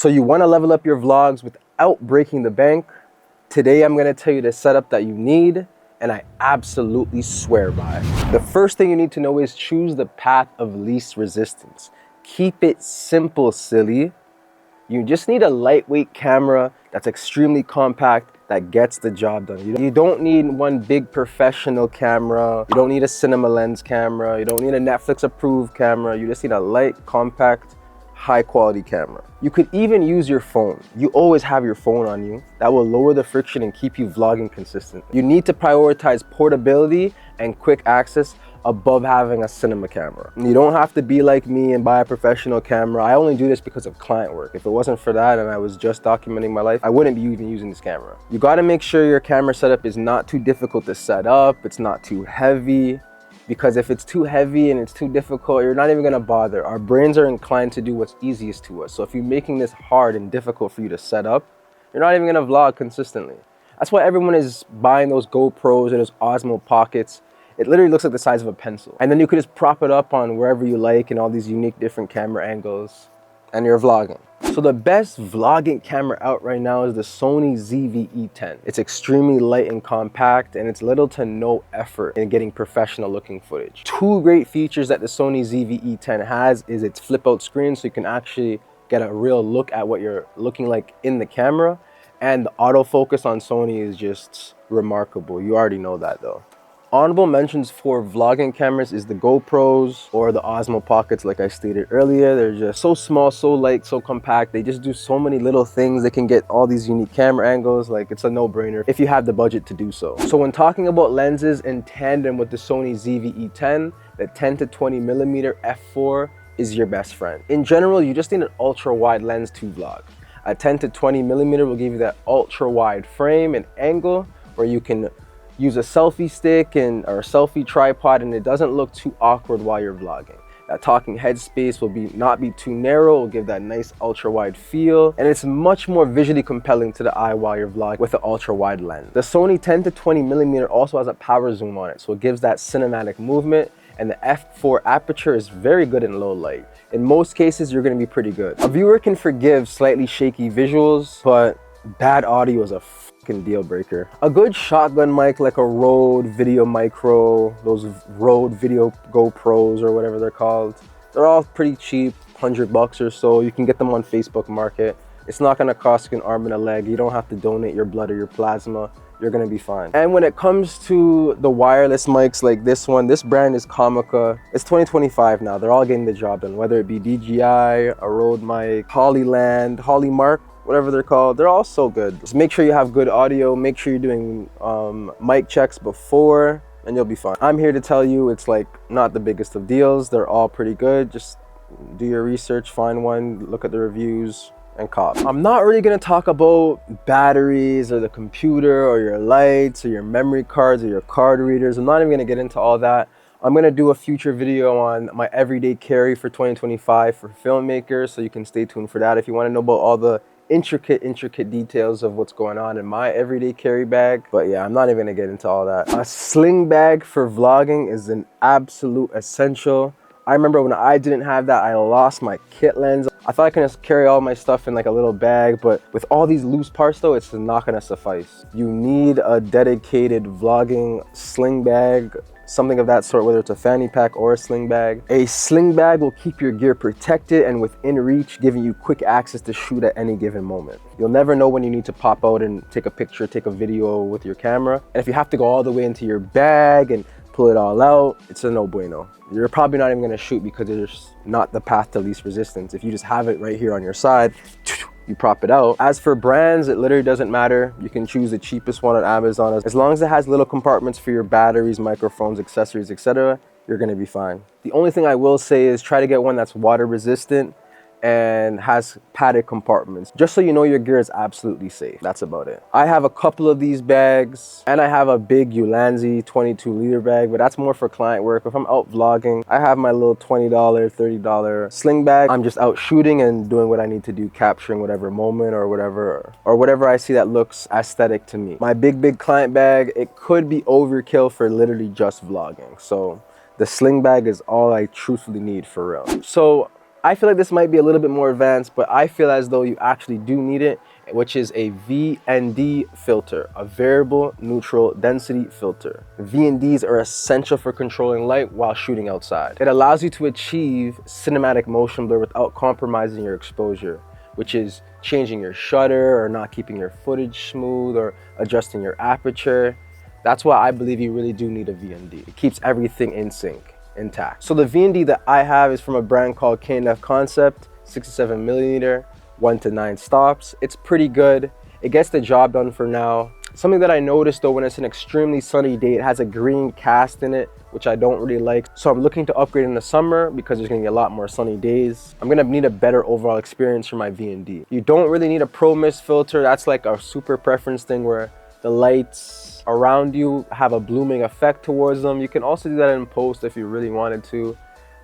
So you want to level up your vlogs without breaking the bank? Today I'm going to tell you the setup that you need, and I absolutely swear by. The first thing you need to know is choose the path of least resistance. Keep it simple, silly. You just need a lightweight camera that's extremely compact that gets the job done. You don't need one big professional camera. You don't need a cinema lens camera. You don't need a Netflix approved camera. You just need a light, compact, high quality camera. You could even use your phone. You always have your phone on you. That will lower the friction and keep you vlogging consistently. You need to prioritize portability and quick access above having a cinema camera. You don't have to be like me and buy a professional camera. I only do this because of client work. If it wasn't for that and I was just documenting my life, I wouldn't be even using this camera. You gotta make sure your camera setup is not too difficult to set up. It's not too heavy, because if it's too heavy and it's too difficult, you're not even gonna bother. Our brains are inclined to do what's easiest to us. So if you're making this hard and difficult for you to set up, you're not even gonna vlog consistently. That's why everyone is buying those GoPros and those Osmo Pockets. It literally looks like the size of a pencil. And then you could just prop it up on wherever you like and all these unique different camera angles, and you're vlogging. So the best vlogging camera out right now is the Sony ZV-E10. It's extremely light and compact, and it's little to no effort in getting professional looking footage. Two great features that the Sony ZV-E10 has is its flip out screen, so you can actually get a real look at what you're looking like in the camera. And the autofocus on Sony is just remarkable. You already know that though. Honorable mentions for vlogging cameras is the GoPros or the Osmo Pockets, like I stated earlier. They're just so small, so light, so compact. They just do so many little things. They can get all these unique camera angles. Like, it's a no-brainer if you have the budget to do so. So when talking about lenses in tandem with the Sony ZV-E10, the 10 to 20 millimeter f4 is your best friend. In general, you just need an ultra wide lens to vlog. A 10 to 20 millimeter will give you that ultra wide frame and angle where you can use a selfie stick or a selfie tripod, and it doesn't look too awkward while you're vlogging. That talking head space will not be too narrow, will give that nice ultra wide feel, and it's much more visually compelling to the eye while you're vlogging with the ultra wide lens. The Sony 10 to 20 millimeter also has a power zoom on it, so it gives that cinematic movement, and the f4 aperture is very good in low light. In most cases, you're gonna be pretty good. A viewer can forgive slightly shaky visuals, but bad audio is a fucking deal breaker. A good shotgun mic like a Rode Video Micro, those Rode Video GoPros or whatever they're called, they're all pretty cheap, $100 or so. You can get them on Facebook Market. It's not gonna cost you an arm and a leg. You don't have to donate your blood or your plasma. You're gonna be fine. And when it comes to the wireless mics like this one, this brand is Comica. It's 2025 now. They're all getting the job done, whether it be DJI, a Rode mic, Hollyland, Hollymark, whatever they're called. They're all so good. Just make sure you have good audio. Make sure you're doing mic checks before, and you'll be fine. I'm here to tell you it's like not the biggest of deals. They're all pretty good. Just do your research, find one, look at the reviews, and cop. I'm not really gonna talk about batteries or the computer or your lights or your memory cards or your card readers. I'm not even gonna get into all that. I'm gonna do a future video on my everyday carry for 2025 for filmmakers, so you can stay tuned for that if you wanna know about all the intricate details of what's going on in my everyday carry bag. But yeah, I'm not even gonna get into all that. A sling bag for vlogging is an absolute essential. I remember when I didn't have that, I lost my kit lens. I thought I could just carry all my stuff in like a little bag, but with all these loose parts though, it's not gonna suffice. You need a dedicated vlogging sling bag, something of that sort, whether it's a fanny pack or a sling bag. A sling bag will keep your gear protected and within reach, giving you quick access to shoot at any given moment. You'll never know when you need to pop out and take a picture, take a video with your camera. And if you have to go all the way into your bag and pull it all out, it's a no bueno. You're probably not even gonna shoot because it's not the path to least resistance. If you just have it right here on your side, you prop it out. As for brands, it literally doesn't matter. You can choose the cheapest one on Amazon. As long as it has little compartments for your batteries, microphones, accessories, etc., you're gonna be fine. The only thing I will say is try to get one that's water resistant and has padded compartments, just so you know your gear is absolutely safe. That's about it. I have a couple of these bags, and I have a big Ulanzi 22-liter bag, but that's more for client work. If I'm out vlogging, I have my little $20, $30 sling bag. I'm just out shooting and doing what I need to do, capturing whatever moment or whatever I see that looks aesthetic to me. My big client bag, it could be overkill for literally just vlogging. So the sling bag is all I truthfully need for real. So I feel like this might be a little bit more advanced, but I feel as though you actually do need it, which is a VND filter, a variable neutral density filter. VNDs are essential for controlling light while shooting outside. It allows you to achieve cinematic motion blur without compromising your exposure, which is changing your shutter or not keeping your footage smooth or adjusting your aperture. That's why I believe you really do need a VND. It keeps everything in sync, intact. So the VND that I have is from a brand called K&F Concept, 67mm, 1:9 stops. It's pretty good. It gets the job done for now. Something that I noticed though, when it's an extremely sunny day, it has a green cast in it, which I don't really like. So I'm looking to upgrade in the summer because there's gonna be a lot more sunny days. I'm gonna need a better overall experience for my VND. You don't really need a Pro Mist filter. That's like a super preference thing where the lights around you have a blooming effect towards them. You can also do that in post if you really wanted to.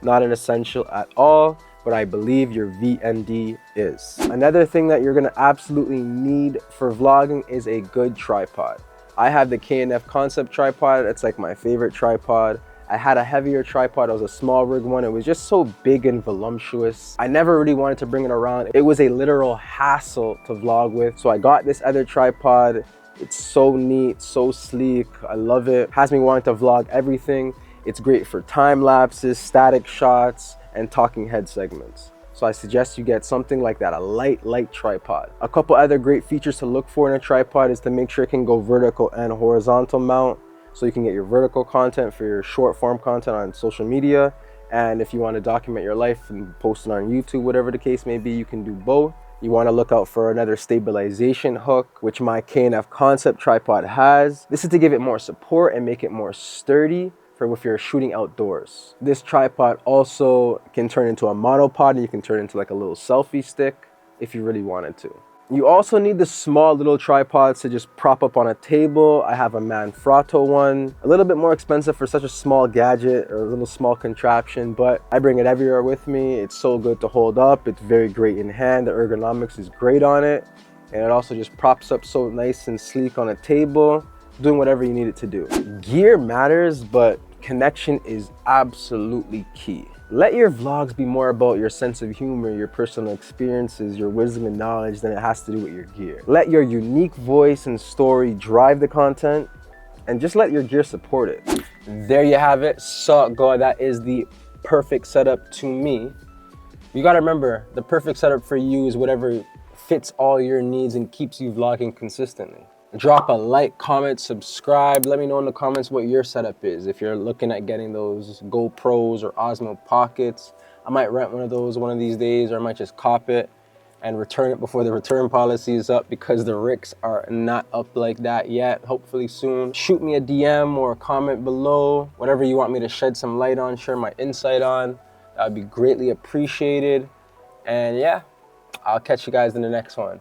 Not an essential at all, but I believe your VND is. Another thing that you're gonna absolutely need for vlogging is a good tripod. I have the K&F Concept tripod. It's like my favorite tripod. I had a heavier tripod. It was a SmallRig one. It was just so big and voluptuous. I never really wanted to bring it around. It was a literal hassle to vlog with. So I got this other tripod. It's so neat, so sleek. I love it. Has me wanting to vlog everything. It's great for time lapses, static shots, and talking head segments. So I suggest you get something like that, a light tripod. A couple other great features to look for in a tripod is to make sure it can go vertical and horizontal mount, so you can get your vertical content for your short form content on social media. And if you want to document your life and post it on YouTube, whatever the case may be, you can do both. You want to look out for another stabilization hook, which my K&F Concept tripod has. This is to give it more support and make it more sturdy for if you're shooting outdoors. This tripod also can turn into a monopod, and you can turn it into like a little selfie stick if you really wanted to. You also need the small little tripods to just prop up on a table. I have a Manfrotto one, a little bit more expensive for such a small gadget or a little small contraption, but I bring it everywhere with me. It's so good to hold up. It's very great in hand. The ergonomics is great on it. And it also just props up so nice and sleek on a table, doing whatever you need it to do. Gear matters, but connection is absolutely key. Let your vlogs be more about your sense of humor, your personal experiences, your wisdom and knowledge than it has to do with your gear. Let your unique voice and story drive the content, and just let your gear support it. There you have it. So God, that is the perfect setup to me. You gotta remember, the perfect setup for you is whatever fits all your needs and keeps you vlogging consistently. Drop a like, comment, subscribe. Let me know in the comments what your setup is. If you're looking at getting those GoPros or Osmo Pockets, I might rent one of those one of these days, or I might just cop it and return it before the return policy is up, because the RICs are not up like that yet. Hopefully soon. Shoot me a DM or a comment below. Whatever you want me to shed some light on, share my insight on. That would be greatly appreciated. And yeah, I'll catch you guys in the next one.